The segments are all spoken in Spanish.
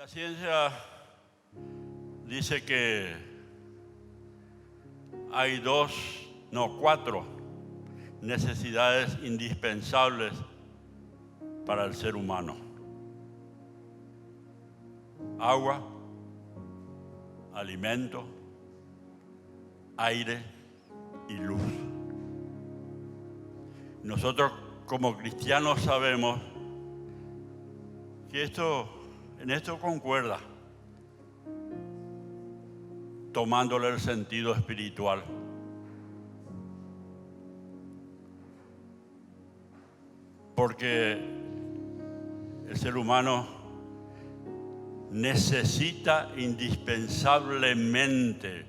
La ciencia dice que hay cuatro necesidades indispensables para el ser humano: agua, alimento, aire y luz. Nosotros como cristianos sabemos que en esto concuerda, tomándole el sentido espiritual. Porque el ser humano necesita indispensablemente,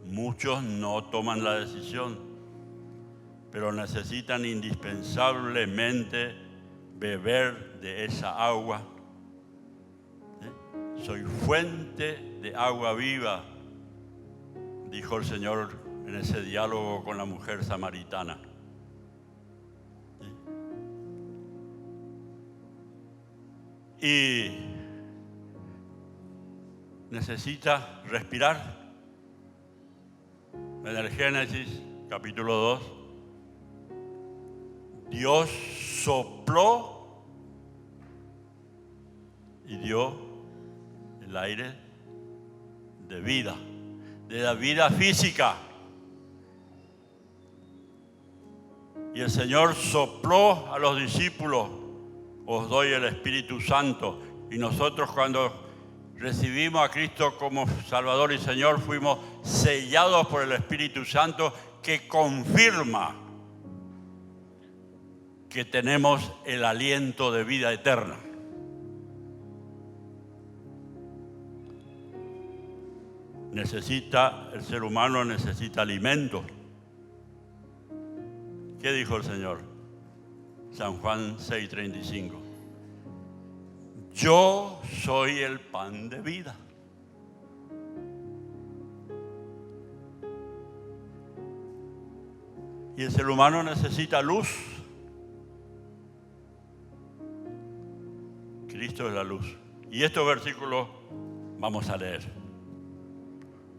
muchos no toman la decisión, pero necesitan indispensablemente beber de esa agua. Soy fuente de agua viva, dijo el Señor en ese diálogo con la mujer samaritana. Y necesita respirar. En el Génesis, capítulo 2, Dios sopló y dio el aire de vida, de la vida física. Y el Señor sopló a los discípulos: os doy el Espíritu Santo. Y nosotros, cuando recibimos a Cristo como Salvador y Señor, fuimos sellados por el Espíritu Santo, que confirma que tenemos el aliento de vida eterna. El ser humano necesita alimento. ¿Qué dijo el Señor? San Juan 6:35. Yo soy el pan de vida. Y el ser humano necesita luz. Cristo es la luz. Y estos versículos vamos a leer.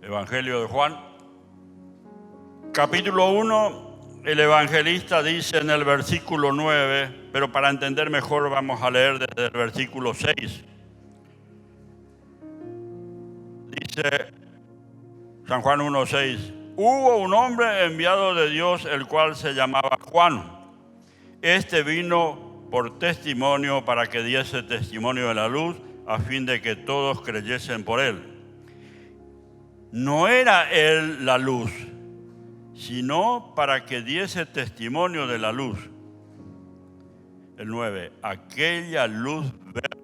Evangelio de Juan, capítulo 1. El evangelista dice en el versículo 9, pero para entender mejor vamos a leer desde el versículo 6. Dice San Juan 1:6. Hubo un hombre enviado de Dios, el cual se llamaba Juan. Este vino por testimonio, para que diese testimonio de la luz, a fin de que todos creyesen por él. No era él la luz, sino para que diese testimonio de la luz. El 9. Aquella luz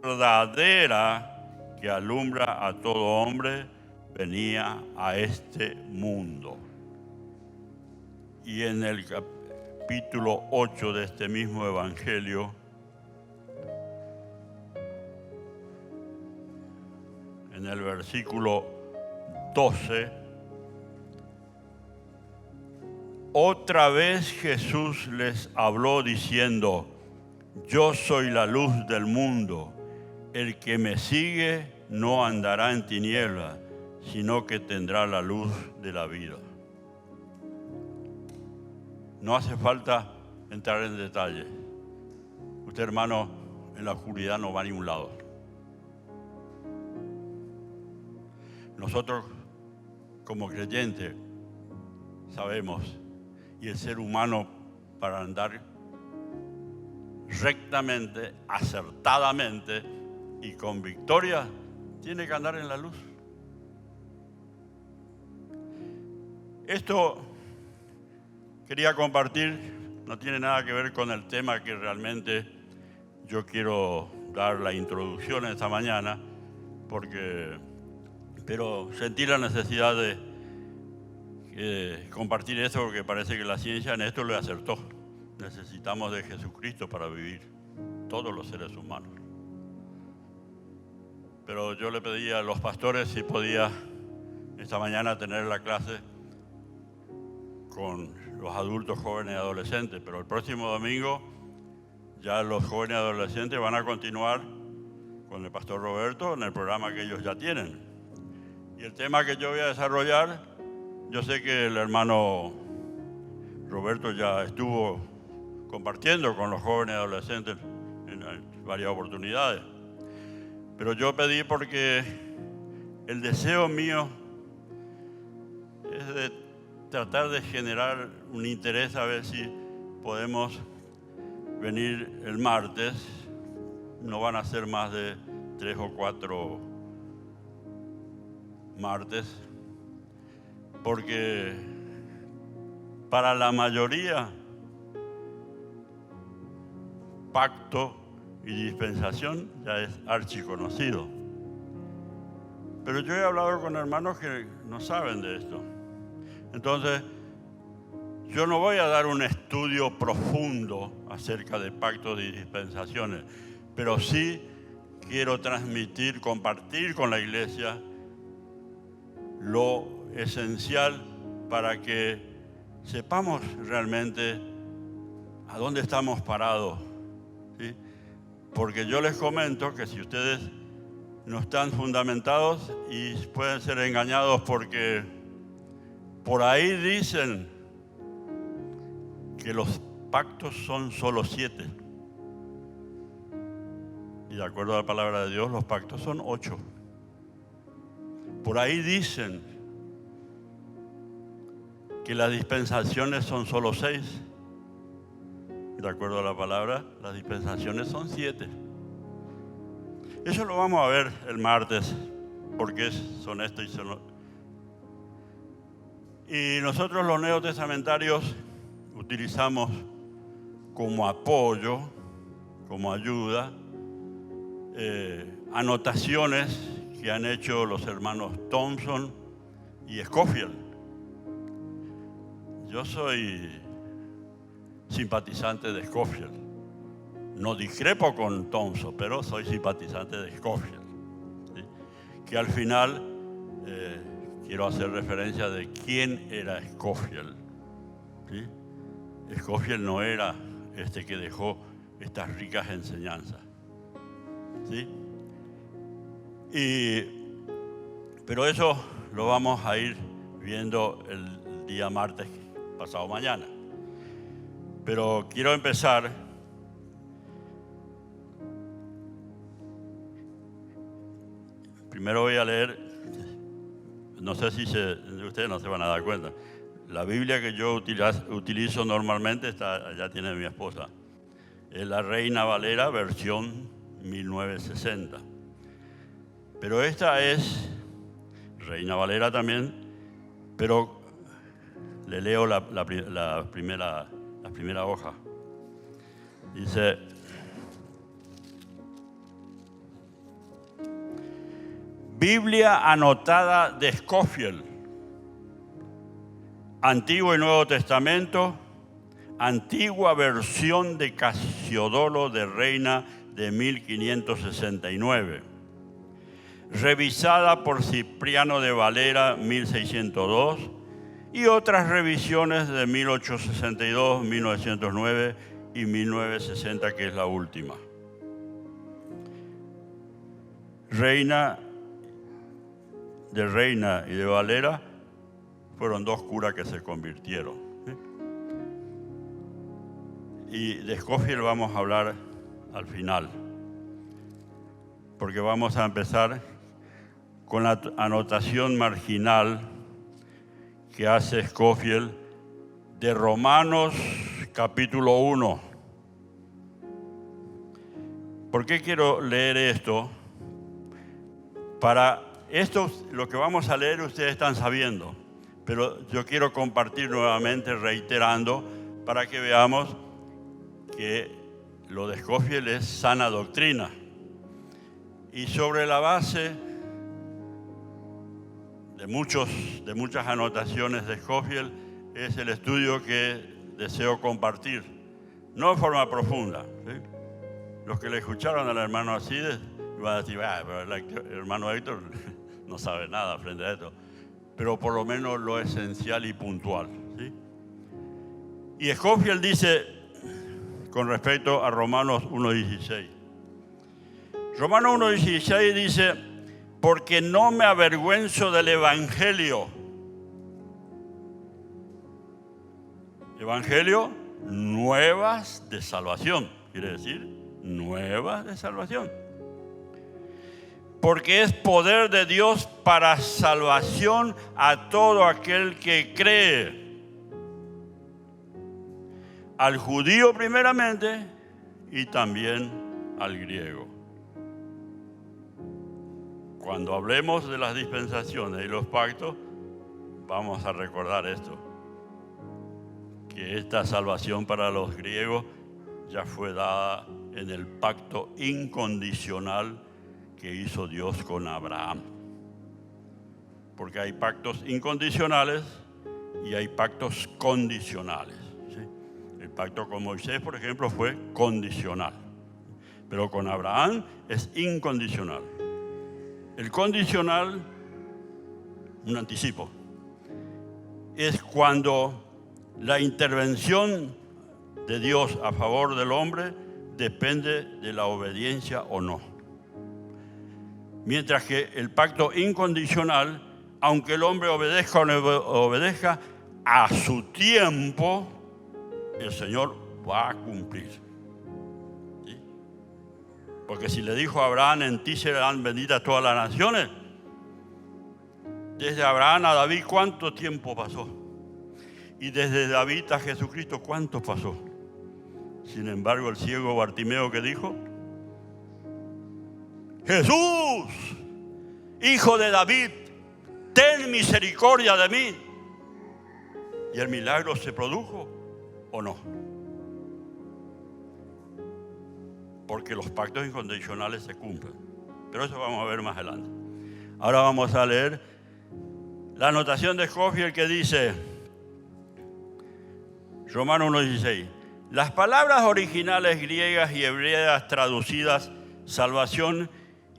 verdadera que alumbra a todo hombre venía a este mundo. Y en el capítulo 8 de este mismo evangelio, en el versículo 12, otra vez Jesús les habló diciendo: yo soy la luz del mundo. El que me sigue no andará en tinieblas, sino que tendrá la luz de la vida. No hace falta entrar en detalle. Usted, hermano, en la oscuridad no va a ningún lado. Nosotros, como creyentes, sabemos, y el ser humano, para andar rectamente, acertadamente y con victoria, tiene que andar en la luz. Esto quería compartir, no tiene nada que ver con el tema que realmente yo quiero dar la introducción esta mañana, pero sentí la necesidad de compartir esto, porque parece que la ciencia en esto le acertó. Necesitamos de Jesucristo para vivir, todos los seres humanos. Pero yo le pedí a los pastores si podía esta mañana tener la clase con los adultos, jóvenes y adolescentes, pero el próximo domingo ya los jóvenes y adolescentes van a continuar con el pastor Roberto en el programa que ellos ya tienen. Y el tema que yo voy a desarrollar, yo sé que el hermano Roberto ya estuvo compartiendo con los jóvenes y adolescentes en varias oportunidades. Pero yo pedí porque el deseo mío es de tratar de generar un interés a ver si podemos venir el martes. No van a ser más de 3 o 4 martes, porque para la mayoría pacto y dispensación ya es archiconocido. Pero yo he hablado con hermanos que no saben de esto. Entonces, yo no voy a dar un estudio profundo acerca de pactos y dispensaciones, pero sí quiero transmitir, compartir con la iglesia lo esencial para que sepamos realmente a dónde estamos parados, ¿sí? Porque yo les comento que si ustedes no están fundamentados y pueden ser engañados porque por ahí dicen que los pactos son solo 7. Y de acuerdo a la palabra de Dios, los pactos son 8. Por ahí dicen que las dispensaciones son solo 6. De acuerdo a la palabra, las dispensaciones son 7. Eso lo vamos a ver el martes, porque son esto y son... Y nosotros los neotestamentarios utilizamos como apoyo, como ayuda, anotaciones que han hecho los hermanos Thompson y Scofield. Yo soy simpatizante de Scofield. No discrepo con Thompson, pero soy simpatizante de Scofield, ¿sí? Que al final quiero hacer referencia de quién era Scofield, ¿sí? Scofield no era este que dejó estas ricas enseñanzas, ¿sí? Pero eso lo vamos a ir viendo el día martes, pasado mañana. Pero quiero empezar primero voy a leer, no sé si ustedes no se van a dar cuenta. La Biblia que yo utilizo normalmente, ya tiene mi esposa. Es la Reina Valera, versión 1960. Pero esta es Reina Valera también, pero le leo la primera hoja. Dice: Biblia anotada de Scofield, Antiguo y Nuevo Testamento, antigua versión de Casiodoro de Reina de 1569, revisada por Cipriano de Valera 1602 y otras revisiones de 1862, 1909 y 1960, que es la última. Reina y de Valera fueron 2 curas que se convirtieron, ¿sí? Y de Scofield vamos a hablar al final, porque vamos a empezar con la anotación marginal que hace Scofield de Romanos capítulo 1. ¿Por qué quiero leer esto? Para esto, lo que vamos a leer ustedes están sabiendo, pero yo quiero compartir nuevamente, reiterando, para que veamos que lo de Scofield es sana doctrina. Y sobre la base de muchas anotaciones de Scofield es el estudio que deseo compartir, no en forma profunda, ¿sí? Los que le escucharon al hermano Alcides van a decir: pero el hermano Héctor no sabe nada frente a esto, pero por lo menos lo esencial y puntual, ¿sí? Y Scofield dice con respecto a Romanos 1:16: Romanos 1:16 dice, porque no me avergüenzo del Evangelio. Evangelio, nuevas de salvación. Quiere decir, nuevas de salvación. Porque es poder de Dios para salvación a todo aquel que cree. Al judío primeramente y también al griego. Cuando hablemos de las dispensaciones y los pactos, vamos a recordar esto. Que esta salvación para los griegos ya fue dada en el pacto incondicional que hizo Dios con Abraham. Porque hay pactos incondicionales y hay pactos condicionales. ¿Sí? El pacto con Moisés, por ejemplo, fue condicional. Pero con Abraham es incondicional. El condicional, un anticipo, es cuando la intervención de Dios a favor del hombre depende de la obediencia o no. Mientras que el pacto incondicional, aunque el hombre obedezca o no obedezca, a su tiempo el Señor va a cumplir. ¿Sí? Porque si le dijo a Abraham, en ti serán benditas todas las naciones, desde Abraham a David, ¿cuánto tiempo pasó? Y desde David a Jesucristo, ¿cuánto pasó? Sin embargo, el ciego Bartimeo, ¿qué dijo? Jesús, hijo de David, ten misericordia de mí. ¿Y el milagro se produjo o no? Porque los pactos incondicionales se cumplen. Pero eso vamos a ver más adelante. Ahora vamos a leer la anotación de Scofield que dice, Romanos 1:16, las palabras originales griegas y hebreas traducidas, salvación,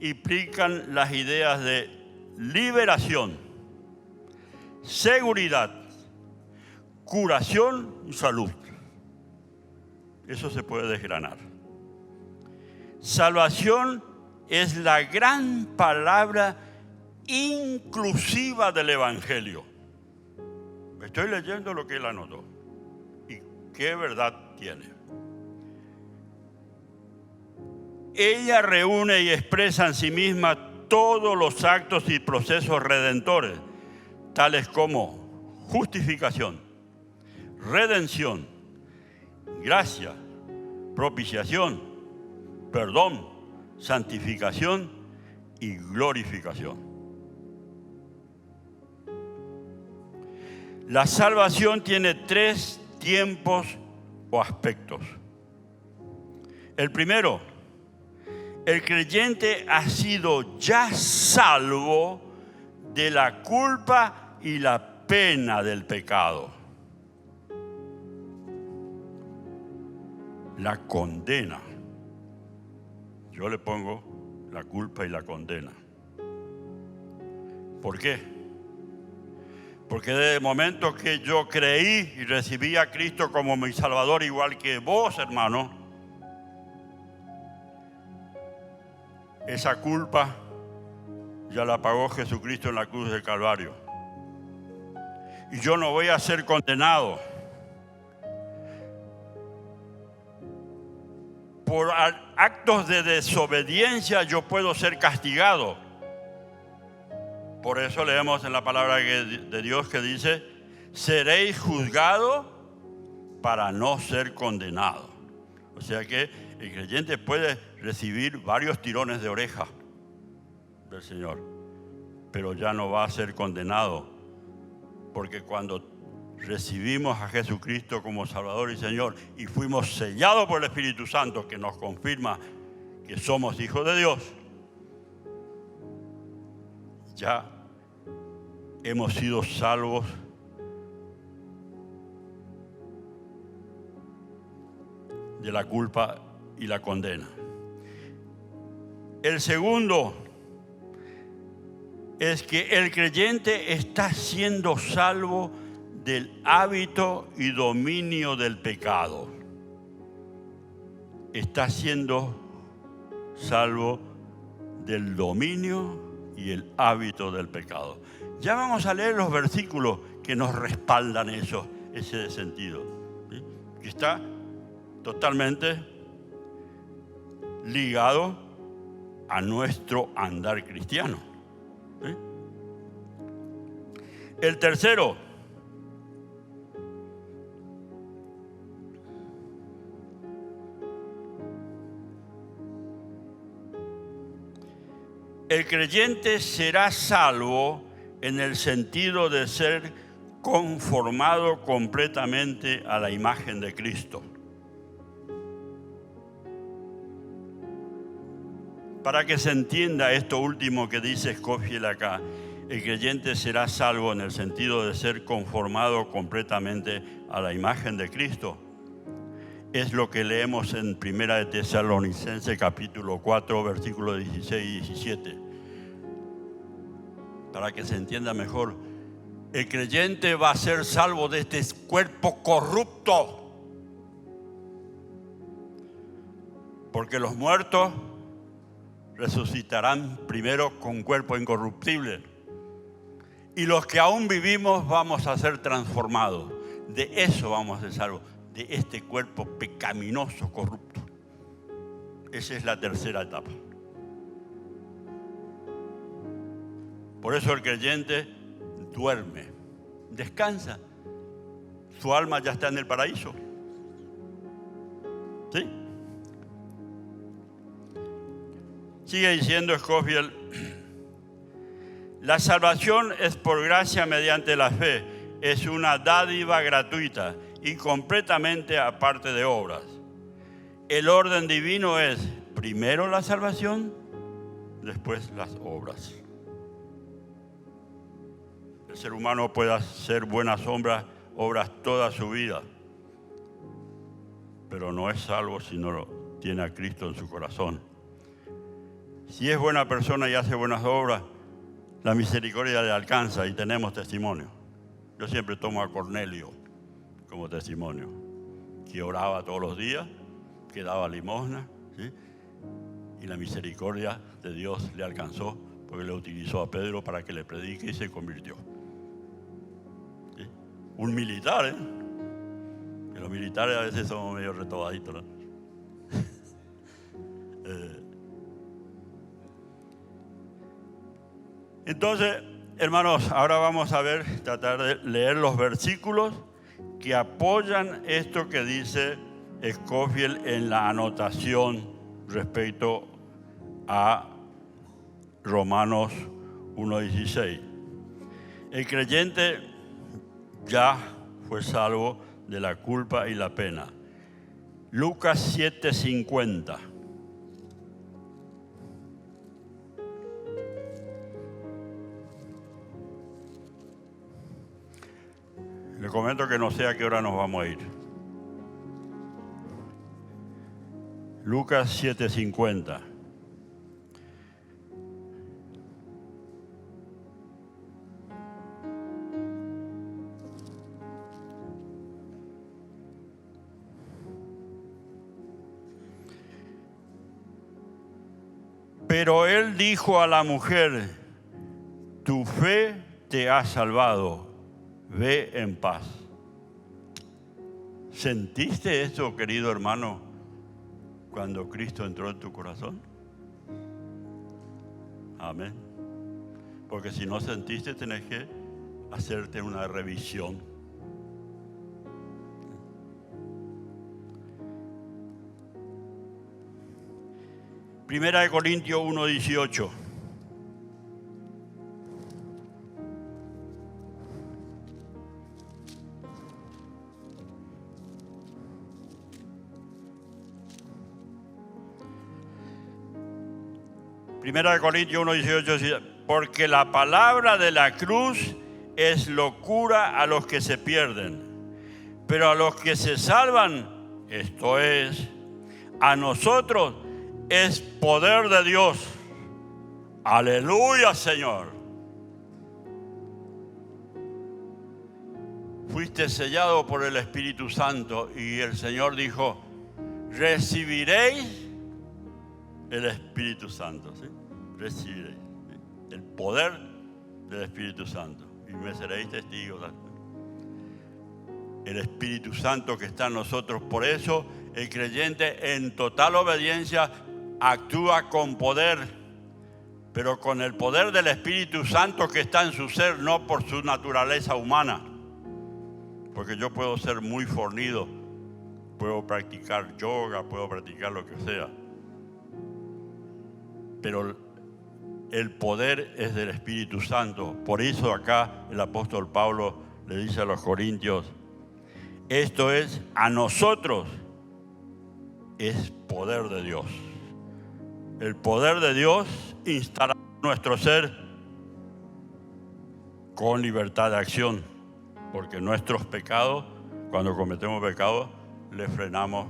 implican las ideas de liberación, seguridad, curación y salud. Eso se puede desgranar. Salvación es la gran palabra inclusiva del Evangelio. Estoy leyendo lo que él anotó. ¿Y qué verdad tiene? Ella reúne y expresa en sí misma todos los actos y procesos redentores, tales como justificación, redención, gracia, propiciación, perdón, santificación y glorificación. La salvación tiene 3 tiempos o aspectos. El primero, el creyente ha sido ya salvo de la culpa y la pena del pecado. La condena. Yo le pongo la culpa y la condena. ¿Por qué? Porque desde el momento que yo creí y recibí a Cristo como mi Salvador, igual que vos, hermano, esa culpa ya la pagó Jesucristo en la cruz del Calvario. Y yo no voy a ser condenado por actos de desobediencia. Yo puedo ser castigado. Por eso leemos en la palabra de Dios que dice, seréis juzgados para no ser condenados. O sea que el creyente puede recibir varios tirones de oreja del Señor, pero ya no va a ser condenado, porque cuando recibimos a Jesucristo como Salvador y Señor y fuimos sellados por el Espíritu Santo que nos confirma que somos hijos de Dios, ya hemos sido salvos de la culpa y la condena. El segundo es que el creyente está siendo salvo del hábito y dominio del pecado. Está siendo salvo del dominio y el hábito del pecado. Ya vamos a leer los versículos que nos respaldan ese sentido, ¿sí? Que está totalmente ligado a nuestro andar cristiano, ¿sí? El tercero, el creyente será salvo en el sentido de ser conformado completamente a la imagen de Cristo. Para que se entienda esto último que dice Scofield acá, el creyente será salvo en el sentido de ser conformado completamente a la imagen de Cristo. Es lo que leemos en 1 de Tesalonicenses capítulo 4, versículos 16 y 17. Para que se entienda mejor, el creyente va a ser salvo de este cuerpo corrupto. Porque los muertos resucitarán primero con cuerpo incorruptible. Y los que aún vivimos vamos a ser transformados. De eso vamos a ser salvos, de este cuerpo pecaminoso, corrupto. Esa es la tercera etapa. Por eso el creyente duerme, descansa. Su alma ya está en el paraíso. ¿Sí? Sigue diciendo Scofield, la salvación es por gracia mediante la fe, es una dádiva gratuita y completamente aparte de obras. El orden divino es primero la salvación, después las obras. El ser humano puede hacer buenas obras toda su vida, pero no es salvo si no tiene a Cristo en su corazón. Si es buena persona y hace buenas obras, la misericordia le alcanza y tenemos testimonio. Yo siempre tomo a Cornelio como testimonio, que oraba todos los días, que daba limosna, ¿sí? Y la misericordia de Dios le alcanzó porque le utilizó a Pedro para que le predique y se convirtió. ¿Sí? Un militar, ¿eh? Que los militares a veces somos medio retobaditos, ¿no? Entonces, hermanos, ahora vamos a tratar de leer los versículos que apoyan esto que dice Scofield en la anotación respecto a Romanos 1:16. El creyente ya fue salvo de la culpa y la pena. Lucas 7:50. Le comento que no sé a qué hora nos vamos a ir. Lucas 7:50. Pero él dijo a la mujer, tu fe te ha salvado. Ve en paz. ¿Sentiste esto, querido hermano, cuando Cristo entró en tu corazón? Amén. Porque si no sentiste, tenés que hacerte una revisión. Primera de Corintios 1:18. Primera de Corintios 1:18 dice, porque la palabra de la cruz es locura a los que se pierden, pero a los que se salvan, esto es, a nosotros es poder de Dios. Aleluya, Señor. Fuiste sellado por el Espíritu Santo y el Señor dijo, recibiréis el Espíritu Santo, ¿sí? recibiréis el poder del Espíritu Santo y me seréis testigos. El Espíritu Santo que está en nosotros. Por eso el creyente en total obediencia actúa con poder, pero con el poder del Espíritu Santo que está en su ser, no por su naturaleza humana. Porque yo puedo ser muy fornido, puedo practicar yoga, puedo practicar lo que sea, pero el poder es del Espíritu Santo. Por eso acá el apóstol Pablo le dice a los corintios, esto es, a nosotros es poder de Dios. El poder de Dios instala nuestro ser con libertad de acción, porque nuestros pecados, cuando cometemos pecados, le frenamos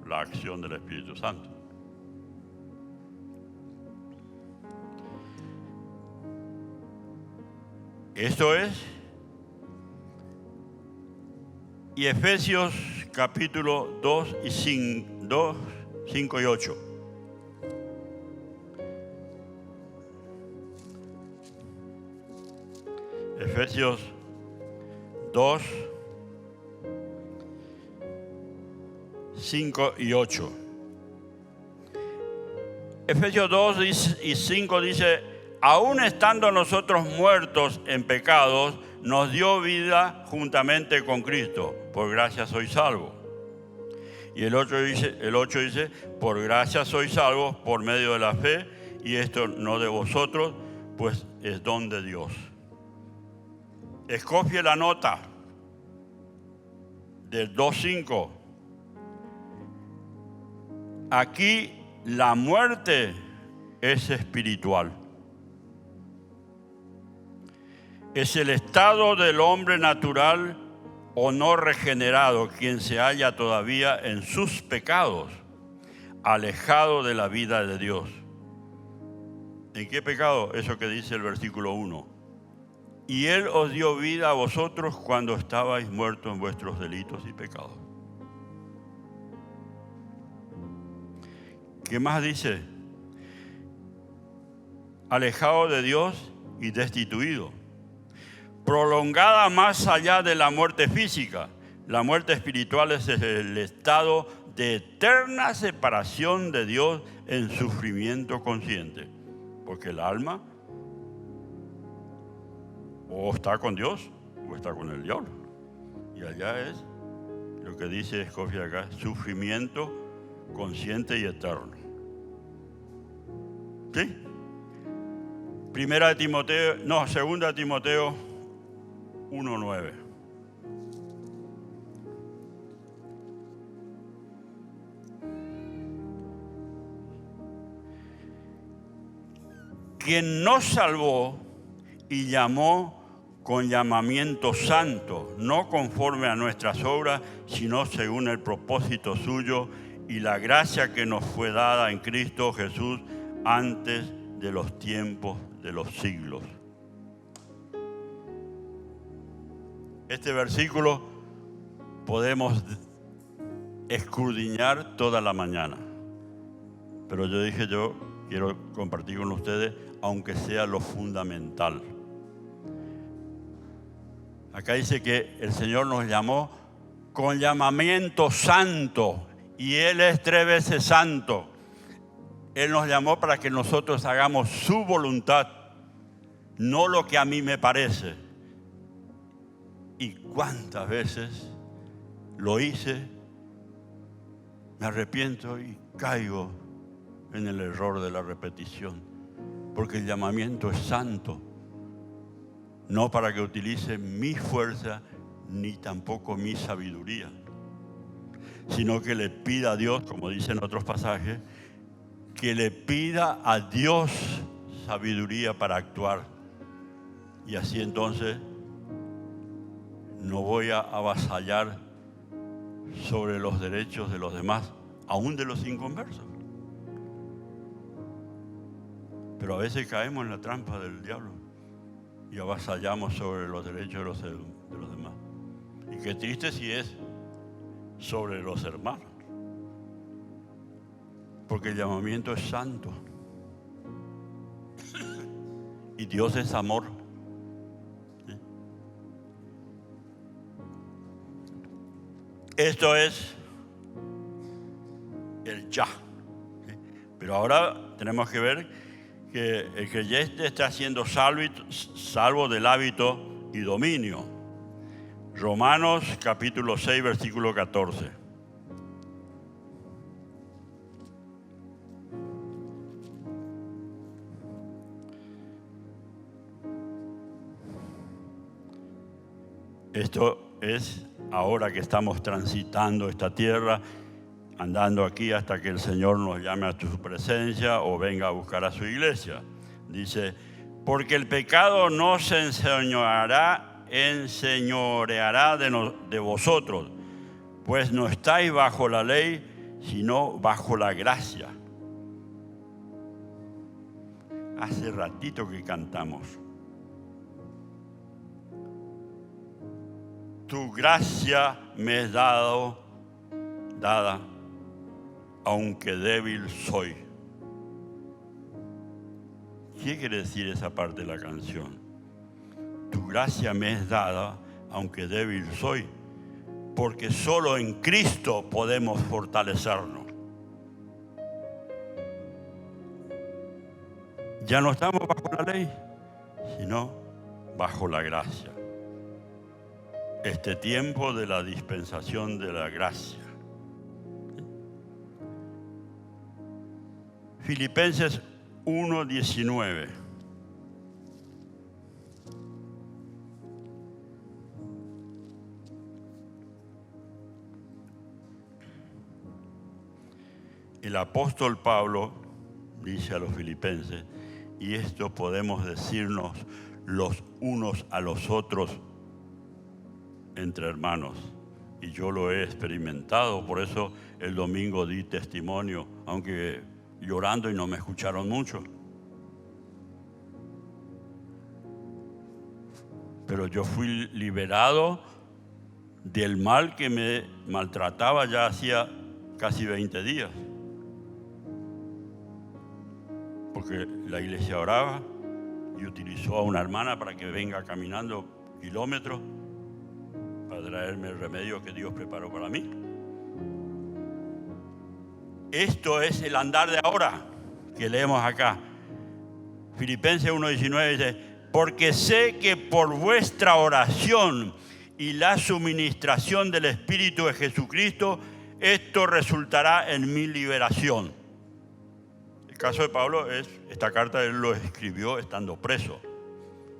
la acción del Espíritu Santo. Esto es, y Efesios capítulo 2 y 5 y 8. Efesios 2, 5 y 8. Efesios 2 y 5 dice, aún estando nosotros muertos en pecados, nos dio vida juntamente con Cristo. Por gracia sois salvos. Y el 8 dice, por gracia sois salvos por medio de la fe, y esto no de vosotros, pues es don de Dios. Escofie la nota del 2.5. Aquí la muerte es espiritual. Es el estado del hombre natural o no regenerado quien se halla todavía en sus pecados, alejado de la vida de Dios. ¿En qué pecado? Eso que dice el versículo 1. Y Él os dio vida a vosotros cuando estabais muertos en vuestros delitos y pecados. ¿Qué más dice? Alejado de Dios y destituido. Prolongada más allá de la muerte física. La muerte espiritual es el estado de eterna separación de Dios en sufrimiento consciente. Porque el alma o está con Dios o está con el diablo. Y allá es lo que dice Escofia acá, sufrimiento consciente y eterno. ¿Sí? Segunda de Timoteo 1:9. Quien nos salvó y llamó con llamamiento santo, no conforme a nuestras obras, sino según el propósito suyo y la gracia que nos fue dada en Cristo Jesús antes de los tiempos de los siglos. Este versículo podemos escudriñar toda la mañana, pero yo quiero compartir con ustedes, aunque sea lo fundamental. Acá dice que el Señor nos llamó con llamamiento santo, y Él es 3 veces santo. Él nos llamó para que nosotros hagamos su voluntad, no lo que a mí me parece. Y cuántas veces lo hice, me arrepiento y caigo en el error de la repetición, porque el llamamiento es santo, no para que utilice mi fuerza ni tampoco mi sabiduría, sino que le pida a Dios, como dicen otros pasajes, que le pida a Dios sabiduría para actuar. Y así entonces no voy a avasallar sobre los derechos de los demás, aún de los inconversos. Pero a veces caemos en la trampa del diablo y avasallamos sobre los derechos de los demás. Y qué triste si es sobre los hermanos, porque el llamamiento es santo. Y Dios es amor. ¿Sí? Esto es el ya. ¿Sí? Pero ahora tenemos que ver que el creyente está siendo salvo del hábito y dominio. Romanos capítulo 6, versículo 14. Esto es ahora que estamos transitando esta tierra, andando aquí hasta que el Señor nos llame a su presencia o venga a buscar a su iglesia. Dice, porque el pecado no se enseñoreará de vosotros, pues no estáis bajo la ley, sino bajo la gracia. Hace ratito que cantamos. Tu gracia me es dada, aunque débil soy. ¿Qué quiere decir esa parte de la canción? Tu gracia me es dada, aunque débil soy, porque solo en Cristo podemos fortalecernos. Ya no estamos bajo la ley, sino bajo la gracia. Este tiempo de la dispensación de la gracia. Filipenses 1:19. El apóstol Pablo dice a los filipenses, y esto podemos decirnos los unos a los otros entre hermanos. Y yo lo he experimentado, por eso el domingo di testimonio, aunque llorando y no me escucharon mucho. Pero yo fui liberado del mal que me maltrataba ya hacía casi 20 días. Porque la iglesia oraba y utilizó a una hermana para que venga caminando kilómetros para traerme el remedio que Dios preparó para mí. Esto es el andar de ahora que leemos acá. Filipenses 1:19 dice, porque sé que por vuestra oración y la suministración del Espíritu de Jesucristo, esto resultará en mi liberación. El caso de Pablo es, esta carta él lo escribió estando preso.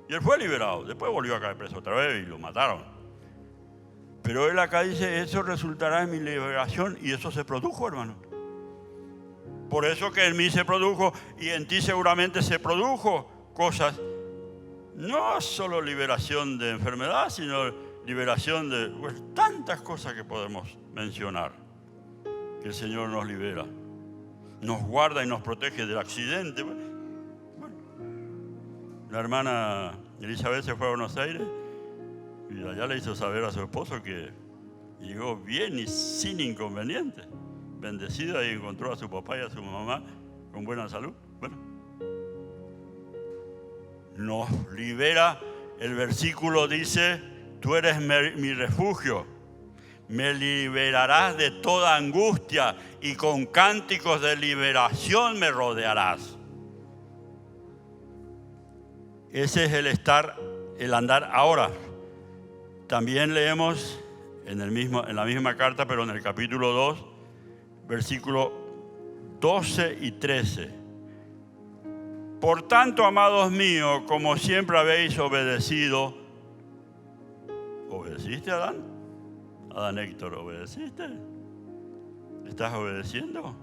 Y él fue liberado, después volvió a caer preso otra vez y lo mataron. Pero él acá dice, eso resultará en mi liberación, y eso se produjo, hermano. Por eso que en mí se produjo y en ti seguramente se produjo cosas, no solo liberación de enfermedad, sino liberación de tantas cosas que podemos mencionar, que el Señor nos libera, nos guarda y nos protege del accidente. Bueno, la hermana Elizabeth se fue a Buenos Aires y allá le hizo saber a su esposo que llegó bien y sin inconveniente, bendecida, y encontró a su papá y a su mamá con buena salud. Bueno, nos libera. El versículo dice, tú eres mi refugio, me liberarás de toda angustia y con cánticos de liberación me rodearás. Ese es el andar ahora. También leemos en la misma carta, pero en el capítulo 2, versículos 12 y 13. Por tanto, amados míos, como siempre habéis obedecido. ¿Obedeciste, Adán? Adán Héctor, ¿obedeciste? ¿Estás obedeciendo?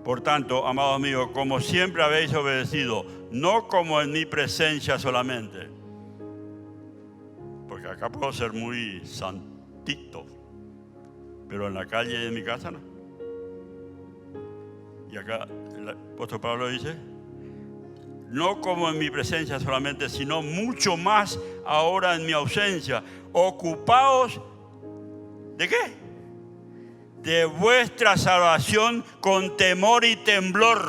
Por tanto, amados míos, como siempre habéis obedecido, no como en mi presencia solamente. Porque acá puedo ser muy santito, pero en la calle de mi casa no. Y acá el apóstol Pablo dice, no como en mi presencia solamente, sino mucho más ahora en mi ausencia. Ocupaos, ¿de qué? De vuestra salvación con temor y temblor.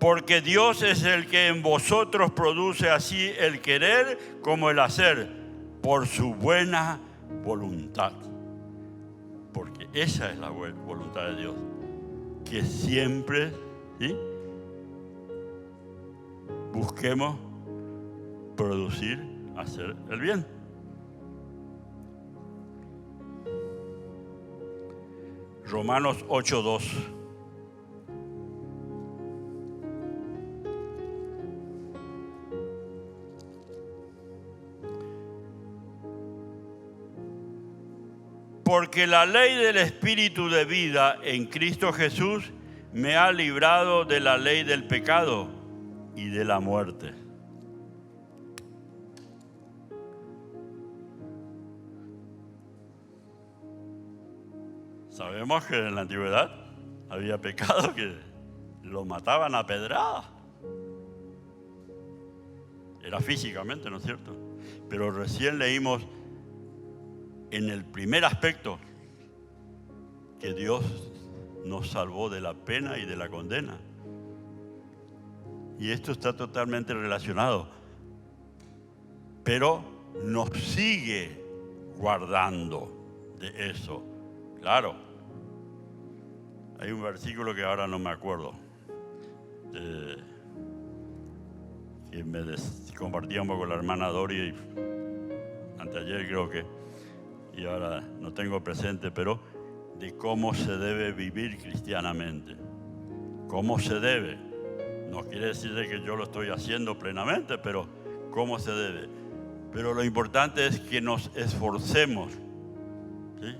Porque Dios es el que en vosotros produce así el querer como el hacer, por su buena voluntad. Porque esa es la voluntad de Dios, que siempre, ¿sí?, busquemos producir, hacer el bien. Romanos 8:2. Porque la ley del Espíritu de vida en Cristo Jesús me ha librado de la ley del pecado y de la muerte. Sabemos que en la antigüedad había pecado que lo mataban a pedradas. Era físicamente, ¿no es cierto? Pero recién leímos en el primer aspecto que Dios nos salvó de la pena y de la condena. Y esto está totalmente relacionado. Pero nos sigue guardando de eso. Claro. Hay un versículo que ahora no me acuerdo. Que compartíamos con la hermana Dori anteayer, creo que, y ahora no tengo presente, pero de cómo se debe vivir cristianamente. ¿Cómo se debe? No quiere decir de que yo lo estoy haciendo plenamente, pero ¿cómo se debe? Pero lo importante es que nos esforcemos, ¿sí?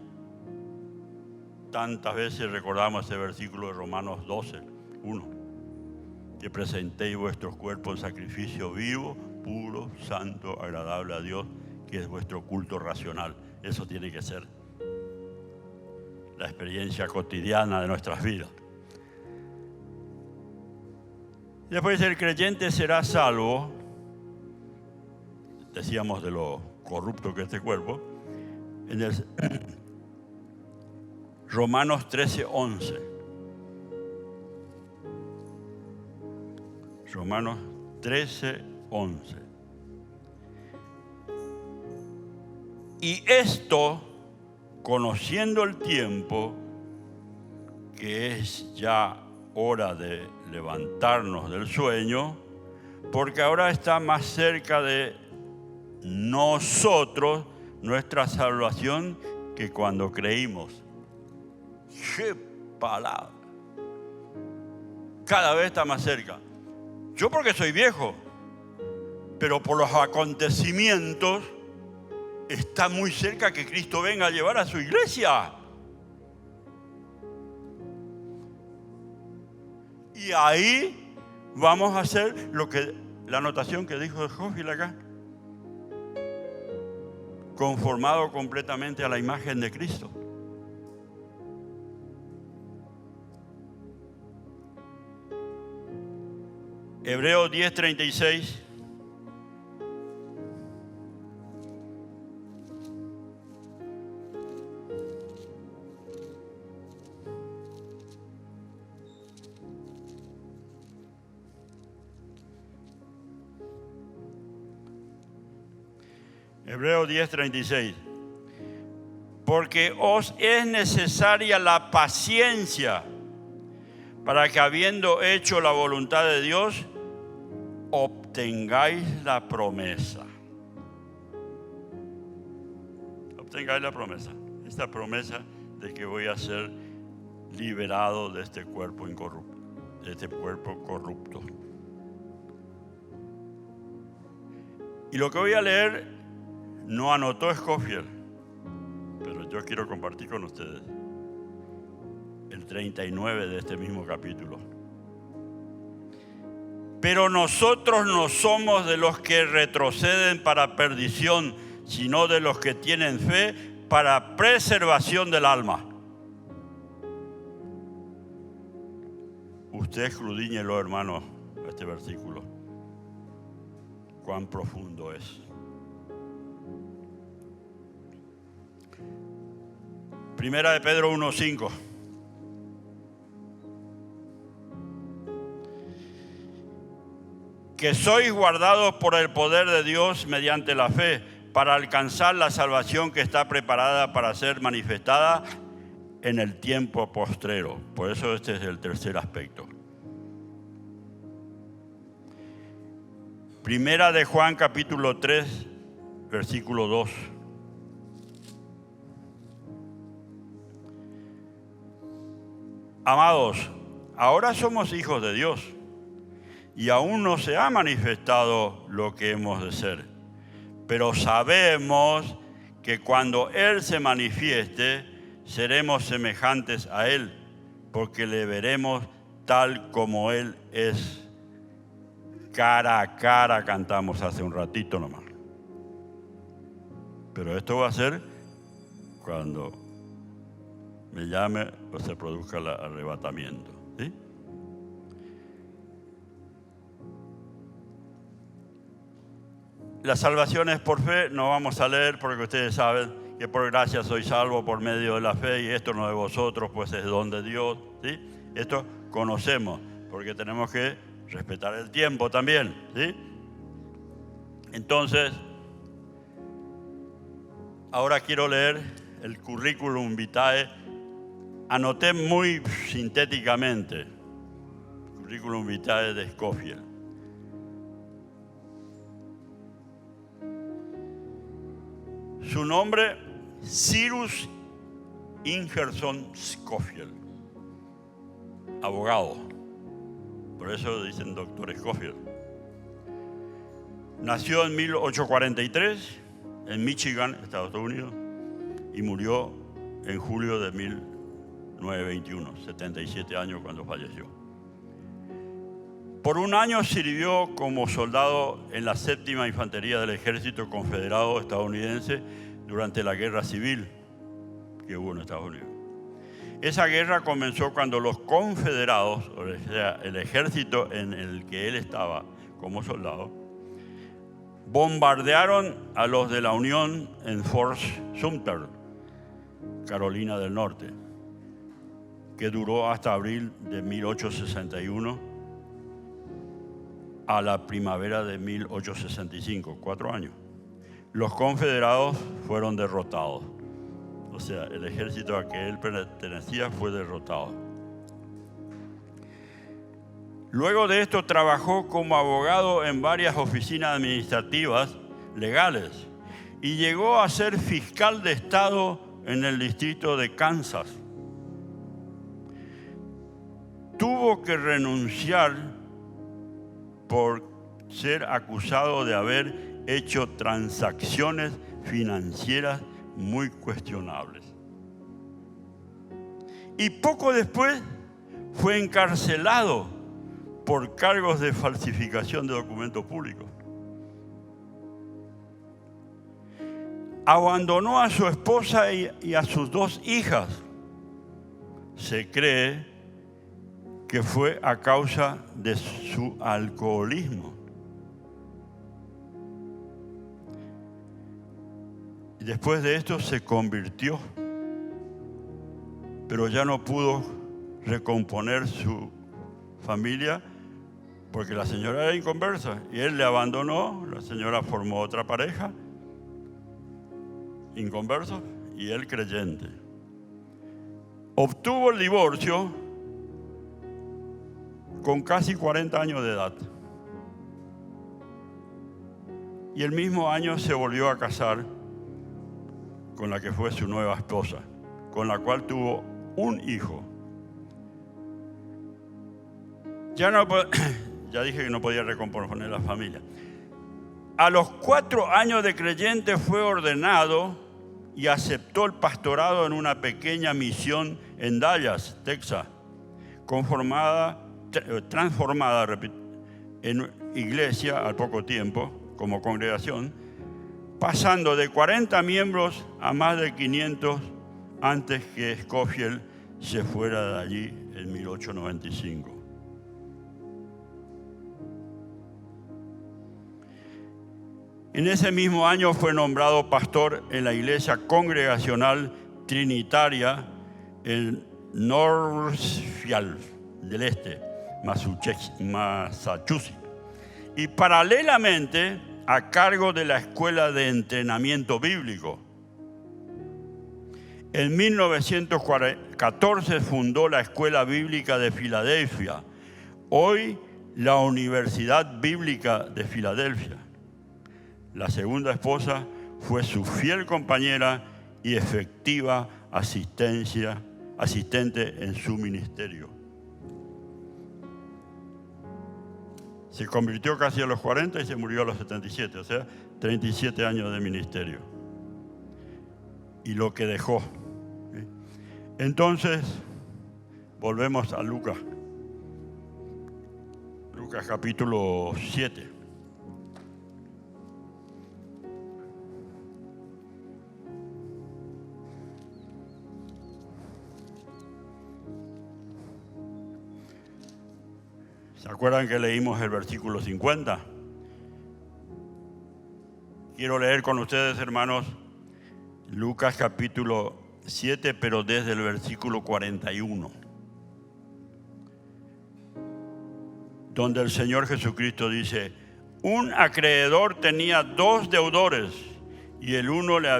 Tantas veces recordamos ese versículo de Romanos 12:1, que presentéis vuestros cuerpos en sacrificio vivo, puro, santo, agradable a Dios, que es vuestro culto racional. Eso tiene que ser la experiencia cotidiana de nuestras vidas. Después, el creyente será salvo, decíamos de lo corrupto que es este cuerpo, en el Romanos 13:11. Romanos 13:11. Y esto, conociendo el tiempo, que es ya hora de levantarnos del sueño, porque ahora está más cerca de nosotros nuestra salvación que cuando creímos. ¡Qué palabra! Cada vez está más cerca. Yo porque soy viejo, pero por los acontecimientos está muy cerca que Cristo venga a llevar a su iglesia. Y ahí vamos a hacer lo que la anotación que dijo Jófil acá. Conformado completamente a la imagen de Cristo. Hebreos 10:36. Hebreos 10:36. Porque os es necesaria la paciencia para que, habiendo hecho la voluntad de Dios, obtengáis la promesa. Obtengáis la promesa. Esta promesa de que voy a ser liberado de este cuerpo incorrupto, de este cuerpo corrupto. Y lo que voy a leer no anotó Scofield, pero yo quiero compartir con ustedes el 39 de este mismo capítulo. Pero nosotros no somos de los que retroceden para perdición, sino de los que tienen fe para preservación del alma. Usted escudriñelo, hermano, este versículo. Cuán profundo es. Primera de Pedro 1:5. que sois guardados por el poder de Dios mediante la fe, para alcanzar la salvación que está preparada para ser manifestada en el tiempo postrero. Por eso este es el tercer aspecto. Primera de Juan, capítulo 3, versículo 2. Amados, ahora somos hijos de Dios y aún no se ha manifestado lo que hemos de ser. Pero sabemos que cuando Él se manifieste, seremos semejantes a Él, porque le veremos tal como Él es. Cara a cara cantamos hace un ratito nomás. Pero esto va a ser cuando me llame o se produzca el arrebatamiento. ¿Sí? La salvación es por fe, no vamos a leer porque ustedes saben que por gracia soy salvo por medio de la fe y esto no de vosotros, pues es don de Dios. ¿Sí? Esto conocemos porque tenemos que respetar el tiempo también. ¿Sí? Entonces, ahora quiero leer el currículum vitae. Anoté muy sintéticamente el currículum vitae de Scofield. Su nombre, Cyrus Ingerson Scofield, abogado. Por eso dicen doctor Scofield. Nació en 1843 en Michigan, Estados Unidos, y murió en julio de 1921, 77 años cuando falleció. Por un año sirvió como soldado en la 7ª Infantería del Ejército Confederado Estadounidense durante la Guerra Civil que hubo en Estados Unidos. Esa guerra comenzó cuando los confederados, o sea, el ejército en el que él estaba como soldado, bombardearon a los de la Unión en Fort Sumter, Carolina del Norte, que duró hasta abril de 1861 a la primavera de 1865, 4 años. Los confederados fueron derrotados. O sea, el ejército a que él pertenecía fue derrotado. Luego de esto trabajó como abogado en varias oficinas administrativas legales y llegó a ser fiscal de Estado en el distrito de Kansas. Tuvo que renunciar por ser acusado de haber hecho transacciones financieras muy cuestionables. Y poco después fue encarcelado por cargos de falsificación de documentos públicos. Abandonó a su esposa y a sus 2 hijas. Se cree que fue a causa de su alcoholismo. Y después de esto se convirtió, pero ya no pudo recomponer su familia porque la señora era inconversa y él le abandonó, la señora formó otra pareja, inconverso, y él creyente. Obtuvo el divorcio con casi 40 años de edad. Y el mismo año se volvió a casar con la que fue su nueva esposa, con la cual tuvo un hijo. Ya dije que no podía recomponer la familia. A los 4 años de creyente fue ordenado y aceptó el pastorado en una pequeña misión en Dallas, Texas, transformada en iglesia al poco tiempo como congregación, pasando de 40 miembros a más de 500 antes que Scofield se fuera de allí en 1895. En ese mismo año fue nombrado pastor en la iglesia congregacional trinitaria en Northfield del Este, Massachusetts, y paralelamente a cargo de la Escuela de Entrenamiento Bíblico. En 1914 fundó la Escuela Bíblica de Filadelfia, hoy la Universidad Bíblica de Filadelfia. La segunda esposa fue su fiel compañera y efectiva asistente en su ministerio. Se convirtió casi a los 40 y se murió a los 77, o sea, 37 años de ministerio. Y lo que dejó. Entonces, volvemos a Lucas. Lucas capítulo 7. ¿Se acuerdan que leímos el versículo 50? Quiero leer con ustedes, hermanos, Lucas capítulo 7, pero desde el versículo 41, donde el Señor Jesucristo dice: un acreedor tenía 2 deudores, y el uno le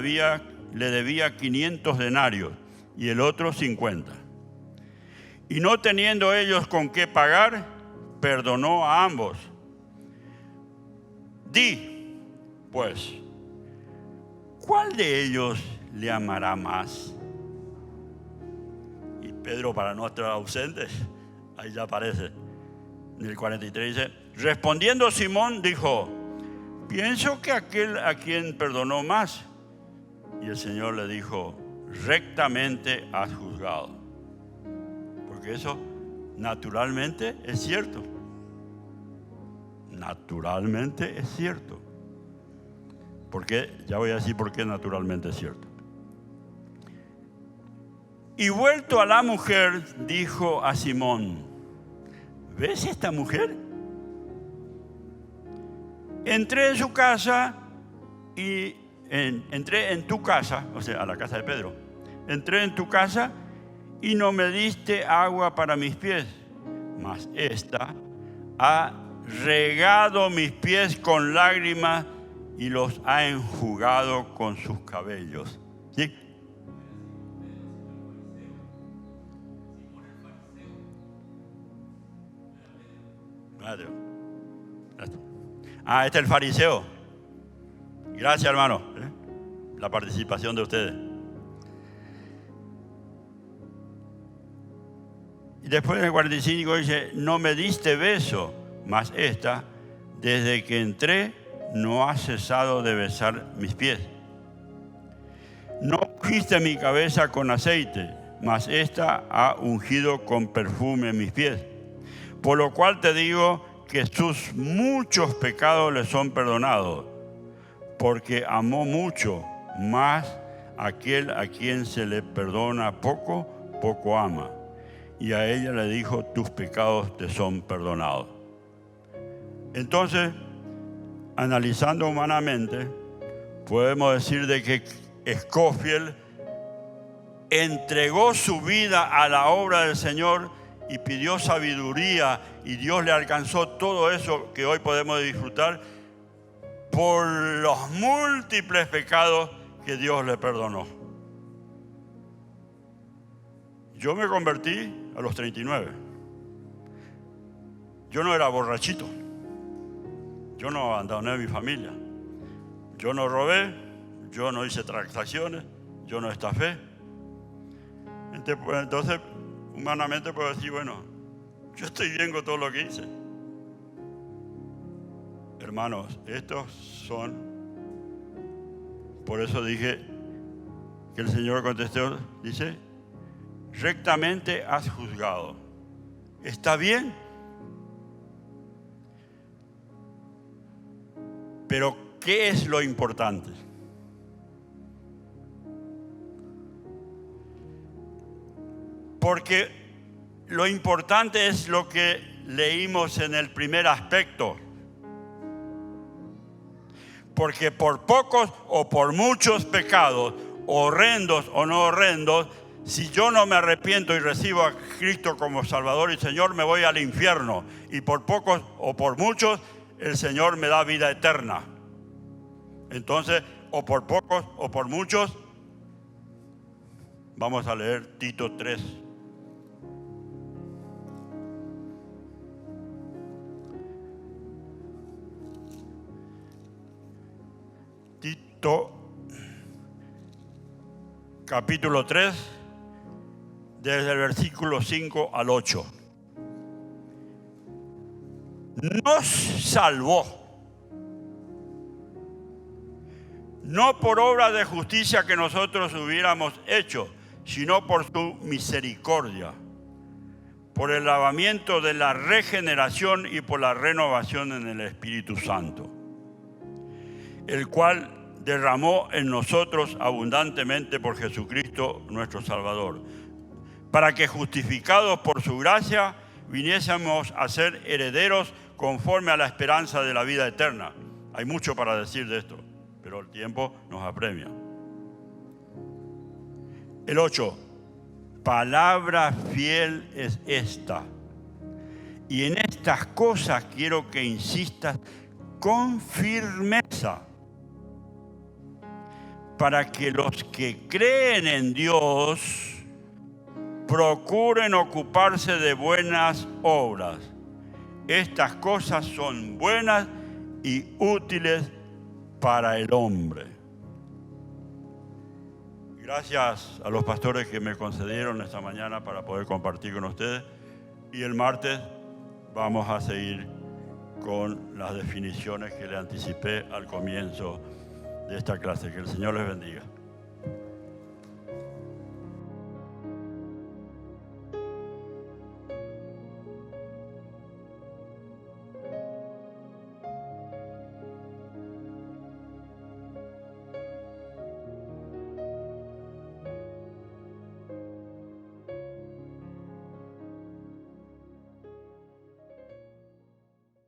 debía 500 denarios y el otro 50. Y no teniendo ellos con qué pagar, perdonó a ambos. Di, pues, ¿cuál de ellos le amará más? Y Pedro, para no estar ausentes, ahí ya aparece, en el 43 dice: respondiendo Simón dijo: pienso que aquel a quien perdonó más. Y el Señor le dijo: rectamente has juzgado. Porque eso naturalmente es cierto. Naturalmente es cierto. Porque ya voy a decir por qué naturalmente es cierto. Y vuelto a la mujer, dijo a Simón: ¿ves esta mujer? Entré en su casa y entré en tu casa, o sea, a la casa de Pedro. Entré en tu casa y no me diste agua para mis pies, mas esta ha regado mis pies con lágrimas y los ha enjugado con sus cabellos. ¿Sí? Este es el fariseo. Gracias, hermano, la participación de ustedes. Y después en el 45 dice: no me diste beso, mas esta, desde que entré, no ha cesado de besar mis pies. No ungiste mi cabeza con aceite, mas esta ha ungido con perfume mis pies. Por lo cual te digo que sus muchos pecados le son perdonados, porque amó mucho, más aquel a quien se le perdona poco, poco ama. Y a ella le dijo: tus pecados te son perdonados. Entonces, analizando humanamente, podemos decir de que Scofield entregó su vida a la obra del Señor y pidió sabiduría, y Dios le alcanzó todo eso que hoy podemos disfrutar por los múltiples pecados que Dios le perdonó. Yo me convertí a los 39. Yo no era borrachito. Yo no abandoné a mi familia. Yo no robé. Yo no hice transacciones. Yo no estafé. Entonces, humanamente puedo decir: bueno, yo estoy bien con todo lo que hice. Hermanos, estos son... Por eso dije que el Señor contestó, dice: rectamente has juzgado. ¿Está bien? Pero ¿qué es lo importante? Porque lo importante es lo que leímos en el primer aspecto. Porque por pocos o por muchos pecados, horrendos o no horrendos, si yo no me arrepiento y recibo a Cristo como Salvador y Señor, me voy al infierno. Y por pocos o por muchos, el Señor me da vida eterna. Entonces, o por pocos o por muchos, vamos a leer Tito 3. Tito, capítulo 3, desde el versículo 5 al 8. Nos salvó, no por obra de justicia que nosotros hubiéramos hecho, sino por su misericordia, por el lavamiento de la regeneración y por la renovación en el Espíritu Santo, el cual derramó en nosotros abundantemente por Jesucristo nuestro Salvador, para que justificados por su gracia viniésemos a ser herederos conforme a la esperanza de la vida eterna. Hay mucho para decir de esto, pero el tiempo nos apremia. El 8. Palabra fiel es esta, y en estas cosas quiero que insistas con firmeza, para que los que creen en Dios procuren ocuparse de buenas obras. Estas cosas son buenas y útiles para el hombre. Gracias a los pastores que me concedieron esta mañana para poder compartir con ustedes. Y el martes vamos a seguir con las definiciones que le anticipé al comienzo de esta clase. Que el Señor les bendiga.